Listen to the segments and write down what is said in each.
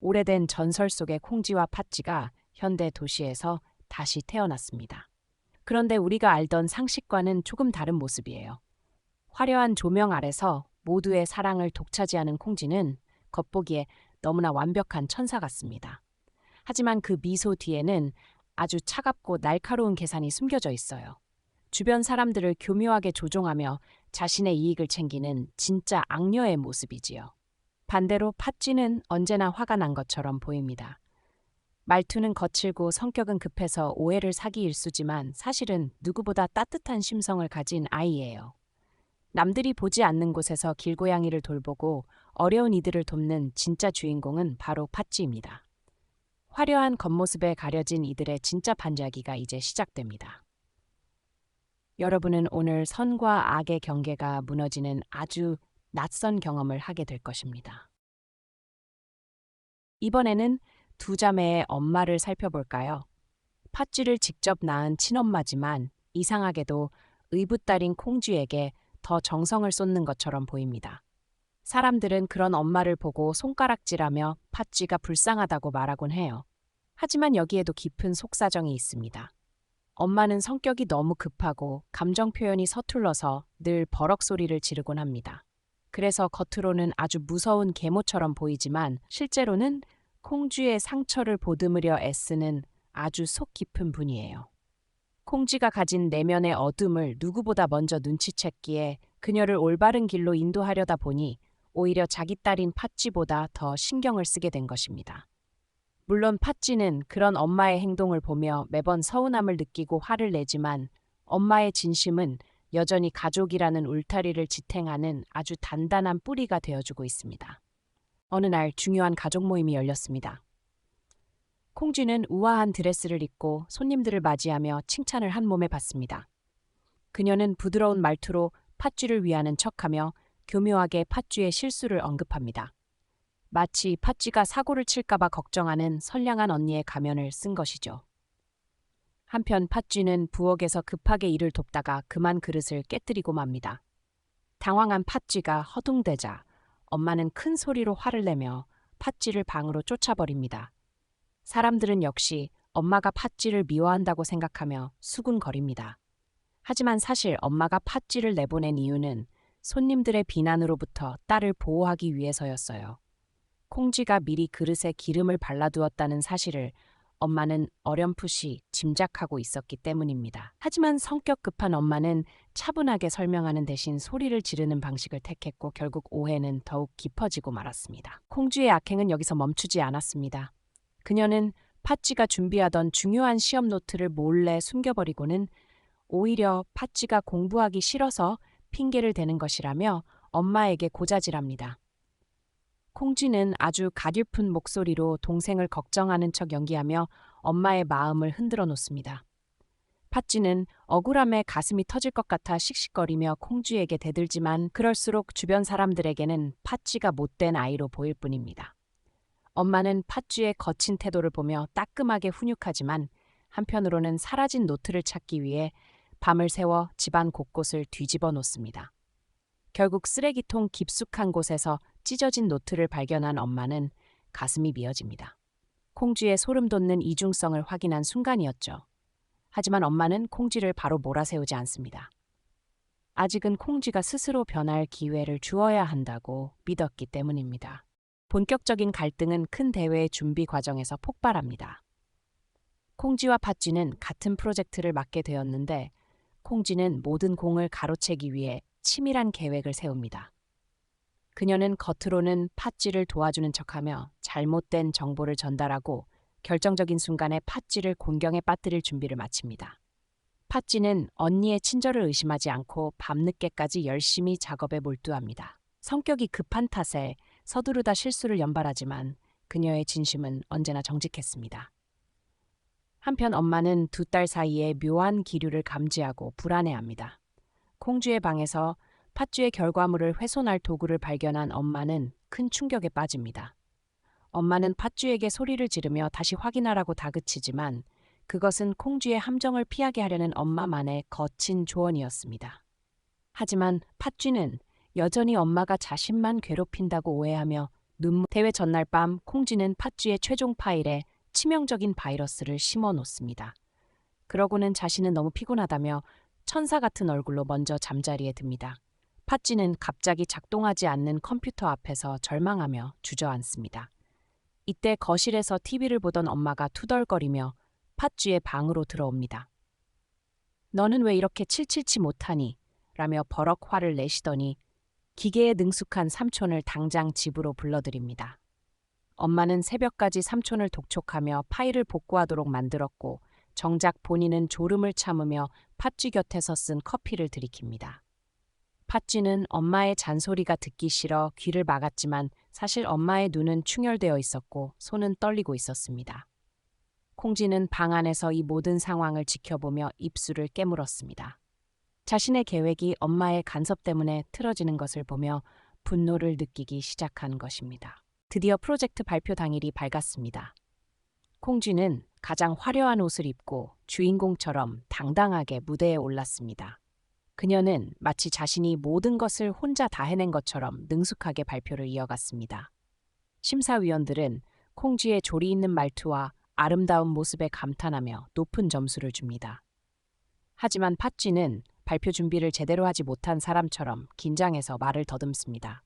오래된 전설 속의 콩쥐와 팥쥐가 현대 도시에서 다시 태어났습니다. 그런데 우리가 알던 상식과는 조금 다른 모습이에요. 화려한 조명 아래서 모두의 사랑을 독차지하는 콩쥐는 겉보기에 너무나 완벽한 천사 같습니다. 하지만 그 미소 뒤에는 아주 차갑고 날카로운 계산이 숨겨져 있어요. 주변 사람들을 교묘하게 조종하며 자신의 이익을 챙기는 진짜 악녀의 모습이지요. 반대로 팥쥐는 언제나 화가 난 것처럼 보입니다. 말투는 거칠고 성격은 급해서 오해를 사기 일쑤지만 사실은 누구보다 따뜻한 심성을 가진 아이예요. 남들이 보지 않는 곳에서 길고양이를 돌보고 어려운 이들을 돕는 진짜 주인공은 바로 팥쥐입니다. 화려한 겉모습에 가려진 이들의 진짜 반짝이가 이제 시작됩니다. 여러분은 오늘 선과 악의 경계가 무너지는 아주 낯선 경험을 하게 될 것입니다. 이번에는 두 자매의 엄마를 살펴볼까요? 팥쥐를 직접 낳은 친엄마지만 이상하게도 의붓딸인 콩쥐에게 더 정성을 쏟는 것처럼 보입니다. 사람들은 그런 엄마를 보고 손가락질하며 팥쥐가 불쌍하다고 말하곤 해요. 하지만 여기에도 깊은 속사정이 있습니다. 엄마는 성격이 너무 급하고 감정 표현이 서툴러서 늘 버럭 소리를 지르곤 합니다. 그래서 겉으로는 아주 무서운 계모처럼 보이지만 실제로는 콩쥐의 상처를 보듬으려 애쓰는 아주 속 깊은 분이에요. 콩쥐가 가진 내면의 어둠을 누구보다 먼저 눈치챘기에 그녀를 올바른 길로 인도하려다 보니 오히려 자기 딸인 팥쥐보다 더 신경을 쓰게 된 것입니다. 물론 팥쥐는 그런 엄마의 행동을 보며 매번 서운함을 느끼고 화를 내지만 엄마의 진심은 여전히 가족이라는 울타리를 지탱하는 아주 단단한 뿌리가 되어주고 있습니다. 어느 날 중요한 가족 모임이 열렸습니다. 콩쥐는 우아한 드레스를 입고 손님들을 맞이하며 칭찬을 한 몸에 받습니다. 그녀는 부드러운 말투로 팥쥐를 위하는 척하며 교묘하게 팥쥐의 실수를 언급합니다. 마치 팥쥐가 사고를 칠까봐 걱정하는 선량한 언니의 가면을 쓴 것이죠. 한편 팥쥐는 부엌에서 급하게 일을 돕다가 그만 그릇을 깨뜨리고 맙니다. 당황한 팥쥐가 허둥대자 엄마는 큰 소리로 화를 내며 팥쥐를 방으로 쫓아버립니다. 사람들은 역시 엄마가 팥쥐를 미워한다고 생각하며 수군거립니다. 하지만 사실 엄마가 팥쥐를 내보낸 이유는 손님들의 비난으로부터 딸을 보호하기 위해서였어요. 콩쥐가 미리 그릇에 기름을 발라두었다는 사실을 엄마는 어렴풋이 짐작하고 있었기 때문입니다. 하지만 성격 급한 엄마는 차분하게 설명하는 대신 소리를 지르는 방식을 택했고 결국 오해는 더욱 깊어지고 말았습니다. 콩쥐의 악행은 여기서 멈추지 않았습니다. 그녀는 팥쥐가 준비하던 중요한 시험 노트를 몰래 숨겨버리고는 오히려 팥쥐가 공부하기 싫어서 핑계를 대는 것이라며 엄마에게 고자질합니다. 콩쥐는 아주 가냘픈 목소리로 동생을 걱정하는 척 연기하며 엄마의 마음을 흔들어 놓습니다. 팥쥐는 억울함에 가슴이 터질 것 같아 씩씩거리며 콩쥐에게 대들지만 그럴수록 주변 사람들에게는 팥쥐가 못된 아이로 보일 뿐입니다. 엄마는 팥쥐의 거친 태도를 보며 따끔하게 훈육하지만 한편으로는 사라진 노트를 찾기 위해 밤을 새워 집안 곳곳을 뒤집어 놓습니다. 결국 쓰레기통 깊숙한 곳에서 찢어진 노트를 발견한 엄마는 가슴이 미어집니다. 콩쥐의 소름 돋는 이중성을 확인한 순간이었죠. 하지만 엄마는 콩쥐를 바로 몰아세우지 않습니다. 아직은 콩쥐가 스스로 변할 기회를 주어야 한다고 믿었기 때문입니다. 본격적인 갈등은 큰 대회의 준비 과정에서 폭발합니다. 콩쥐와 팥쥐는 같은 프로젝트를 맡게 되었는데 콩쥐는 모든 공을 가로채기 위해 치밀한 계획을 세웁니다. 그녀는 겉으로는 팥쥐를 도와주는 척하며 잘못된 정보를 전달하고 결정적인 순간에 팥쥐를 곤경에 빠뜨릴 준비를 마칩니다. 팥쥐는 언니의 친절을 의심하지 않고 밤늦게까지 열심히 작업에 몰두합니다. 성격이 급한 탓에 서두르다 실수를 연발하지만 그녀의 진심은 언제나 정직했습니다. 한편 엄마는 두 딸 사이에 묘한 기류를 감지하고 불안해합니다. 콩쥐의 방에서 팥쥐의 결과물을 훼손할 도구를 발견한 엄마는 큰 충격에 빠집니다. 엄마는 팥쥐에게 소리를 지르며 다시 확인하라고 다그치지만 그것은 콩쥐의 함정을 피하게 하려는 엄마만의 거친 조언이었습니다. 하지만 팥쥐는 여전히 엄마가 자신만 괴롭힌다고 오해하며 대회 전날 밤 콩쥐는 팥쥐의 최종 파일에 치명적인 바이러스를 심어 놓습니다. 그러고는 자신은 너무 피곤하다며 천사 같은 얼굴로 먼저 잠자리에 듭니다. 팥쥐는 갑자기 작동하지 않는 컴퓨터 앞에서 절망하며 주저앉습니다. 이때 거실에서 TV를 보던 엄마가 투덜거리며 팥쥐의 방으로 들어옵니다. 너는 왜 이렇게 칠칠치 못하니? 라며 버럭 화를 내시더니 기계에 능숙한 삼촌을 당장 집으로 불러들입니다. 엄마는 새벽까지 삼촌을 독촉하며 파일을 복구하도록 만들었고 정작 본인은 졸음을 참으며 팥쥐 곁에서 쓴 커피를 들이킵니다. 팥쥐는 엄마의 잔소리가 듣기 싫어 귀를 막았지만 사실 엄마의 눈은 충혈되어 있었고 손은 떨리고 있었습니다. 콩쥐는 방 안에서 이 모든 상황을 지켜보며 입술을 깨물었습니다. 자신의 계획이 엄마의 간섭 때문에 틀어지는 것을 보며 분노를 느끼기 시작한 것입니다. 드디어 프로젝트 발표 당일이 밝았습니다. 콩쥐는 가장 화려한 옷을 입고 주인공처럼 당당하게 무대에 올랐습니다. 그녀는 마치 자신이 모든 것을 혼자 다 해낸 것처럼 능숙하게 발표를 이어갔습니다. 심사위원들은 콩쥐의 조리 있는 말투와 아름다운 모습에 감탄하며 높은 점수를 줍니다. 하지만 팥쥐는 발표 준비를 제대로 하지 못한 사람처럼 긴장해서 말을 더듬습니다.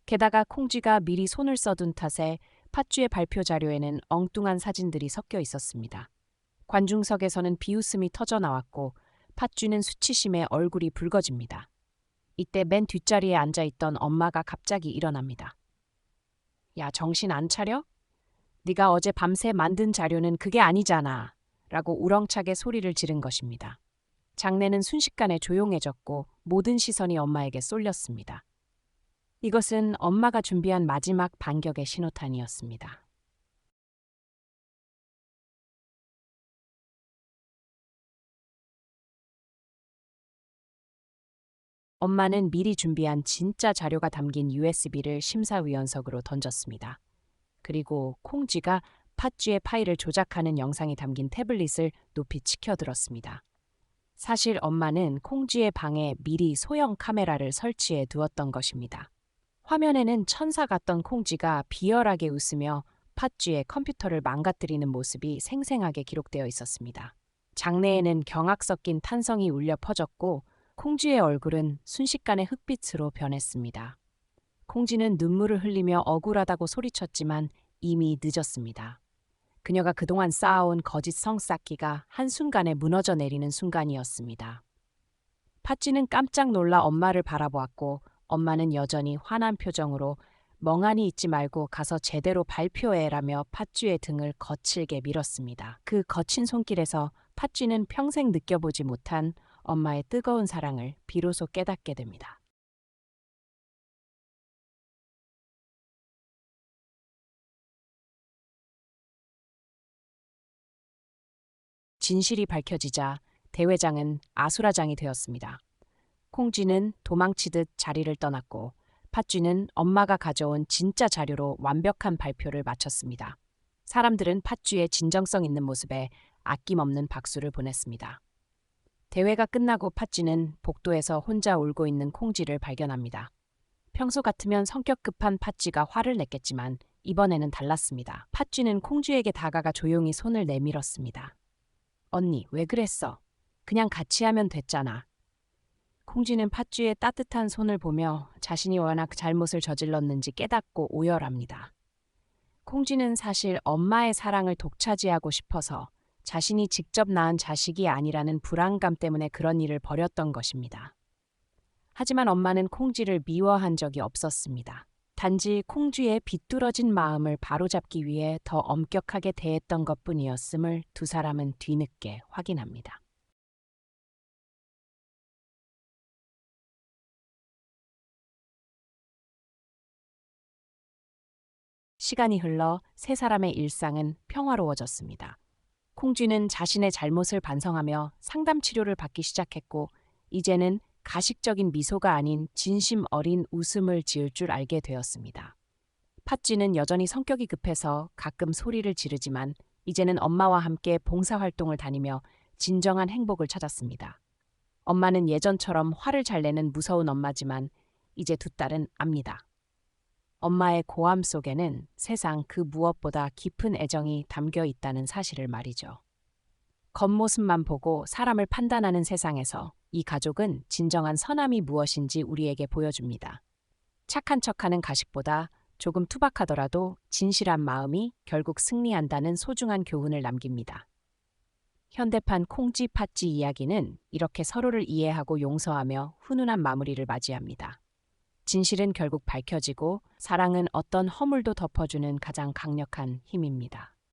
게다가 콩쥐가 미리 손을 써둔 탓에 팥쥐의 발표 자료에는 엉뚱한 사진들이 섞여 있었습니다. 관중석에서는 비웃음이 터져 나왔고 팥쥐는 수치심에 얼굴이 붉어집니다. 이때 맨 뒷자리에 앉아있던 엄마가 갑자기 일어납니다. 야, 정신 안 차려? 네가 어제 밤새 만든 자료는 그게 아니잖아. 라고 우렁차게 소리를 지른 것입니다. 장내는 순식간에 조용해졌고 모든 시선이 엄마에게 쏠렸습니다. 이것은 엄마가 준비한 마지막 반격의 신호탄이었습니다. 엄마는 미리 준비한 진짜 자료가 담긴 USB를 심사위원석으로 던졌습니다. 그리고 콩쥐가 팥쥐의 파일을 조작하는 영상이 담긴 태블릿을 높이 치켜들었습니다. 사실 엄마는 콩쥐의 방에 미리 소형 카메라를 설치해 두었던 것입니다. 화면에는 천사 같던 콩쥐가 비열하게 웃으며 팥쥐의 컴퓨터를 망가뜨리는 모습이 생생하게 기록되어 있었습니다. 장내에는 경악 섞인 탄성이 울려 퍼졌고 콩쥐의 얼굴은 순식간에 흑빛으로 변했습니다. 콩쥐는 눈물을 흘리며 억울하다고 소리쳤지만 이미 늦었습니다. 그녀가 그동안 쌓아온 거짓 성쌓기가 한순간에 무너져 내리는 순간이었습니다. 팥쥐는 깜짝 놀라 엄마를 바라보았고 엄마는 여전히 화난 표정으로 멍하니 있지 말고 가서 제대로 발표해라며 팥쥐의 등을 거칠게 밀었습니다. 그 거친 손길에서 팥쥐는 평생 느껴보지 못한 엄마의 뜨거운 사랑을 비로소 깨닫게 됩니다. 진실이 밝혀지자 대회장은 아수라장이 되었습니다. 콩쥐는 도망치듯 자리를 떠났고 팥쥐는 엄마가 가져온 진짜 자료로 완벽한 발표를 마쳤습니다. 사람들은 팥쥐의 진정성 있는 모습에 아낌없는 박수를 보냈습니다. 대회가 끝나고 팥쥐는 복도에서 혼자 울고 있는 콩쥐를 발견합니다. 평소 같으면 성격 급한 팥쥐가 화를 냈겠지만 이번에는 달랐습니다. 팥쥐는 콩쥐에게 다가가 조용히 손을 내밀었습니다. 언니, 왜 그랬어? 그냥 같이 하면 됐잖아. 콩쥐는 팥쥐의 따뜻한 손을 보며 자신이 워낙 잘못을 저질렀는지 깨닫고 오열합니다. 콩쥐는 사실 엄마의 사랑을 독차지하고 싶어서 자신이 직접 낳은 자식이 아니라는 불안감 때문에 그런 일을 벌였던 것입니다. 하지만 엄마는 콩쥐를 미워한 적이 없었습니다. 단지 콩쥐의 비뚤어진 마음을 바로잡기 위해 더 엄격하게 대했던 것뿐이었음을 두 사람은 뒤늦게 확인합니다. 시간이 흘러 세 사람의 일상은 평화로워졌습니다. 콩쥐는 자신의 잘못을 반성하며 상담 치료를 받기 시작했고 이제는 가식적인 미소가 아닌 진심 어린 웃음을 지을 줄 알게 되었습니다. 팥쥐는 여전히 성격이 급해서 가끔 소리를 지르지만 이제는 엄마와 함께 봉사활동을 다니며 진정한 행복을 찾았습니다. 엄마는 예전처럼 화를 잘 내는 무서운 엄마지만 이제 두 딸은 압니다. 엄마의 고함 속에는 세상 그 무엇보다 깊은 애정이 담겨 있다는 사실을 말이죠. 겉모습만 보고 사람을 판단하는 세상에서 이 가족은 진정한 선함이 무엇인지 우리에게 보여줍니다. 착한 척하는 가식보다 조금 투박하더라도 진실한 마음이 결국 승리한다는 소중한 교훈을 남깁니다. 현대판 콩쥐 팥쥐 이야기는 이렇게 서로를 이해하고 용서하며 훈훈한 마무리를 맞이합니다. 진실은 결국 밝혀지고 사랑은 어떤 허물도 덮어주는 가장 강력한 힘입니다.